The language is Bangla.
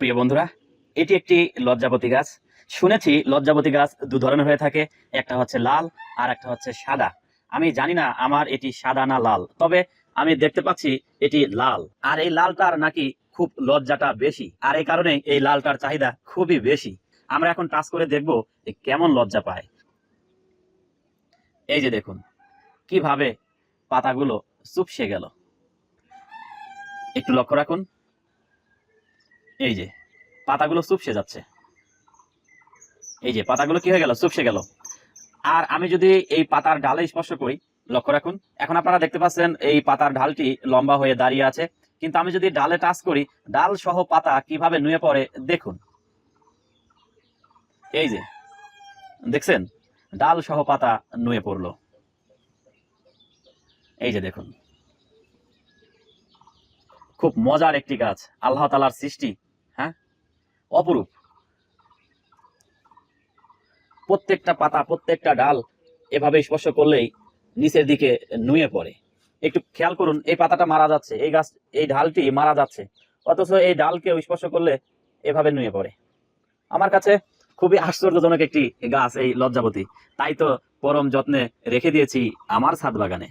প্রিয় বন্ধুরা, এটি একটি লজ্জাবতী গাছ। শুনেছি লজ্জাবতী গাছ দু ধরনের হয়ে থাকে, একটা হচ্ছে লাল আর একটা হচ্ছে সাদা। আমি জানি না আমার এটি সাদা না লাল, তবে আমি দেখতে পাচ্ছি এটি লাল। আর এই লালটার নাকি খুব লজ্জাটা বেশি, আর এই কারণে এই লালটার চাহিদা খুবই বেশি। আমরা এখন টাচ করে দেখব কেমন লজ্জা পায়। এই যে দেখুন কিভাবে পাতাগুলো চুপসে গেল, একটু লক্ষ্য রাখুন। এই যে পাতাগুলো চুপসে যাচ্ছে, এই যে পাতাগুলো কি হয়ে গেল, চুপসে গেল। আর আমি যদি এই পাতার ডালে স্পর্শ করি, লক্ষ্য রাখুন, এখন আপনারা দেখতে পাচ্ছেন এই পাতার ঢালটি লম্বা হয়ে দাঁড়িয়ে আছে, কিন্তু আমি যদি ডালে টাচ করি, ডাল সহ পাতা কিভাবে নুয়ে পড়ে দেখুন। এই যে দেখছেন, ডাল সহ পাতা নুয়ে পড়লো। এই যে দেখুন, খুব মজার একটি গাছ, আল্লাহ তাআলার সৃষ্টি। হ্যাঁ, অপরূপ। প্রত্যেকটা পাতা, প্রত্যেকটা ডাল এভাবে স্পর্শ করলেই নিচের দিকে নুয়ে পড়ে। একটু খেয়াল করুন, এই পাতাটা মারা যাচ্ছে, এই গাছ, এই ডালটি মারা যাচ্ছে, অথচ এই ডালকে স্পর্শ করলে এভাবে নুয়ে পড়ে। আমার কাছে খুবই আশ্চর্যজনক একটি গাছ এই লজ্জাবতী, তাই তো পরম যত্নে রেখে দিয়েছি আমার ছাদ বাগানে।